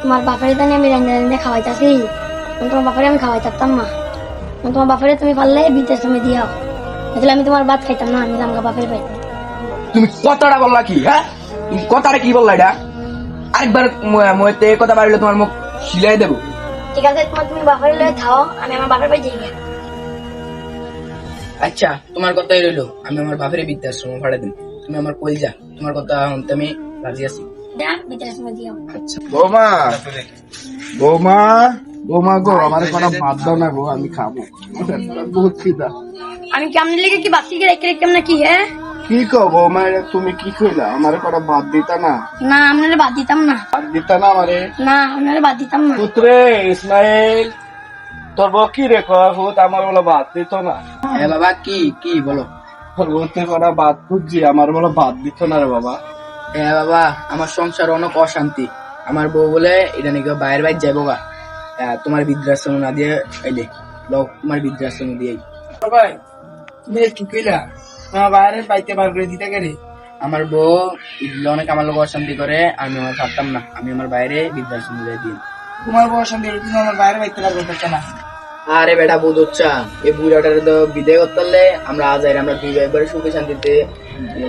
তোমার বাপের জানি আমি রান্না রান্না খাওয়াইতাছি, তোমার বাপের আমি খাওয়াই থাকতাম না। তোমার বাপের তুমি পারলে বৃদ্ধাশ্রমে দিয়াও, তাহলে আমি তোমার ভাত খাইতাম না, আমি আমার বাপের ভাই। তুমি কথাটা বললা কি? হ্যাঁ, তুমি কথাটা কি বললা? এটা আরেকবার মতে কথা বাড়িলে তোমার মুখ সিলাই দেবো। ঠিক আছে, তুমি বাপের লয়ে খাও, আমি আমার বাপের বাড়ি যাই। আচ্ছা, তোমার কথাই রইলো, আমি আমার বাপের বৃদ্ধাশ্রম ভাড়া দিন। তুমি আমার কই যা, তোমার কথা শুনতে আমি রাজি আছি। বৃদ্ধাশ্রমে দিও। আচ্ছা বৌমা, বৌমা, বৌমা গো, আমার কোনো ভাত দাও না গো, আমি খাবো। বহুত খিদা। আমি কেমন লেগে কি বাচ্চি রেখে রেখে নাকি? হ্যাঁ, কি কো বৌমা, এটা তুমি কি কইলা? আমার কোনো ভাত দিতা না? না আপনারা বাদ দিতাম না, ভাত দিতা না আমারে? না আপনারা বাদ দিতাম না। পুত্রে ইসমাইল, তোর বউ কি রে হুত আমার বলে ভাত দিত না? হ্যাঁ বাবা, কি কি বলো? তোর বউতে কোনো ভাত খুঁজছি, আমার বলে ভাত দিত না রে বাবা। হ্যাঁ বাবা, আমার সংসার অনেক অশান্তি। আমার বউ বলে এটা নাকি বাইরের বাইর যাবো গা, তোমার বৃদ্ধাশ্রম না দিয়ে এলে লোক, তোমার বৃদ্ধাশ্রম দিয়ে। ভাই তুমি কি কইলা? আমার বাইরে পাইতে বার করে দিতে গেলে আমার বউ এগুলো অনেক আমার লোক অশান্তি করে, আমি আমার থাকতাম না, আমি আমার বাইরে বৃদ্ধাশ্রম দিয়ে দিই। তোমার বয়স তুমি আমার বাইরে পাইতে বার করতে না। আরে বেটা বুধ হচ্ছা, এই বুড়াটারে তো বিদায় করতে পারলে আমরা আজ আমরা দুই একবারে সুখে শান্তিতে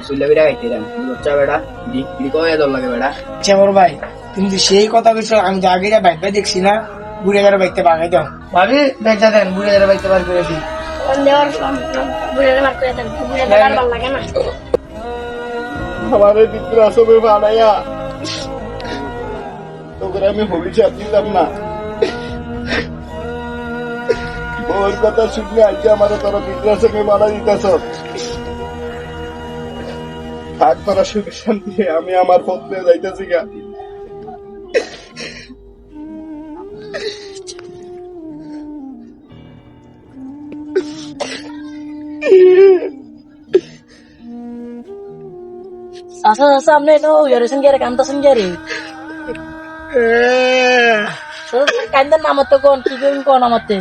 চুল্লা বিড়া খাইতে হচ্ছা বেটা। বিক্রি করে দর লাগে বেটা। আচ্ছা বড় ভাই, তুমি তো সেই কথা কইছো, আমি তো আগে বাইকটা দেখছি না, বুড়ে যারা বাইকতে বাগাই দাও ভাবি, বেচা দেন, বুড়ে যারা বাইকতে বার করে দিই। দেওয়ার বুড়ের বার করে দেন, বুড়ের আর ভালো লাগে না। আমারে বৃদ্ধাশ্রমে বানাইয়া তোকে আমি ভবিষ্যৎ দিতাম না। বউর কথা শুনলে আজকে আমার তোরা বৃদ্ধাশ্রমে বানা দিতেছ। থাক তোরা সুখে শান্তি, আমি আমার পথে যাইতেছি গা। Asa samne no yare sanjare kanta sanjare. So kanda namat to kon kigin kon namatte.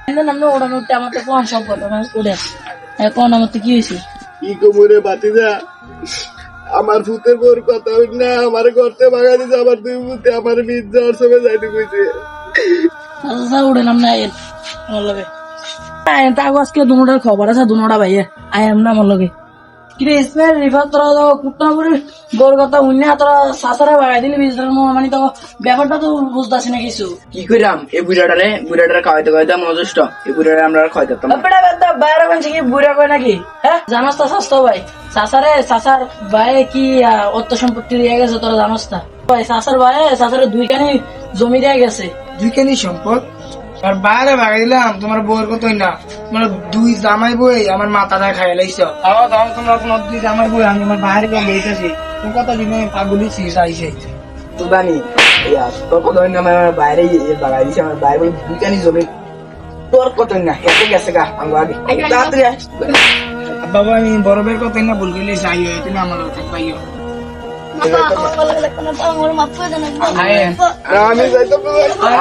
Kanda namno oda nutte amatte kon sob bolo na ude. Kon namatte ki hoyse? কি কোমরে বাতিজা, আমার ভূতের বউর কথা হইল না, আমার করতে ভাগা দিছে, আমার দুই ভূতে আমার বৃদ্ধাশ্রমে যাইতে কইছে। Asa ude namna ayen. Amaloge. Ayen ta aske dunoda খবর আছে dunoda ভাইয়ে। Ayam na amaloge. কিরে ইসমাইল রিফাত তোরা তো কুটনাপুরে গোর কথা উন্নে তোরা সাসারে বাগাই দিলি বিজদার মানে তো ব্যাপারটা তো বুঝতাছি না কিছু। কি কইরাম এই বুড়াটারে খাওয়াইতে খাওয়াইতে মজস্ট, এই বুড়াটারে আমরা খাওয়াইতাম না। বেটা বেটা বাইরে কোনছে কি বুড়া কয় নাকি? হ্যাঁ জানোস তো স্বাস্থ্য ভাই সাসার ভাই কি অর্থ সম্পত্তি দিয়ে গেছে তোরা জানোস না ভাই? সাসার দুইখানি জমি দিয়ে গেছে। দুই কেনি সম্পদ আর বাইরে বাগাই দিলাম, তোমার বউয়ের কথাই না, তোমার দুই জামাই বই আমার মাথাটা খাই লাইছ। তাও তোমরা তোমার দুই জামাই বই, আমি আমার বাইরে গিয়ে বইতেছি, তোর কথা দিনে পাগুলি চাইছে। তুবানি তোর কত আমার বাইরে বাগাই দিছে, আমার বাইরে দুইখানি জমি, তোর কত না হেঁটে গেছে গা আমার আগে। তাড়াতাড়ি আস বাবা, আমি বড় বের কথাই না ভুল করলে চাই হয়, তুমি আমার থাকবাইও। আমার মাফ করে দেন। আমি যাইতাম না।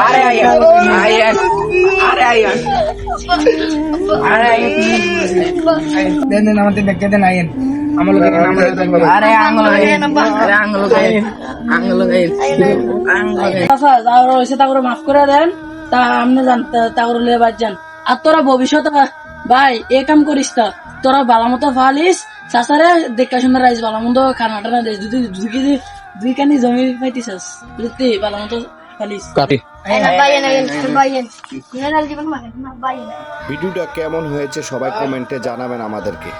আরে আয়ান আরে আয়ান আরে আয়ান দেন দেন আমাদের ব্যাগটা দেন, আইন আমার লোকের আরে আঙ্গুল আচ্ছা যা হয়েছে তা করে মাফ করে দেন, তা আপনি জান তা করে লিয়ে বাদ যান। আর তোরা ভবিষ্যতে ভাই এ কাম করিস তা, তোরা ভালো মতো ফালিস চাষারে দেখা সুন্দর রাইস ভালো মন্দ খানাটা না দিস, যদি দুইখানি জমি পাইতিস বুঝলি ভালো মতো ফালিস। ভিডিওটা কেমন হয়েছে সবাই কমেন্টে জানাবেন আমাদেরকে।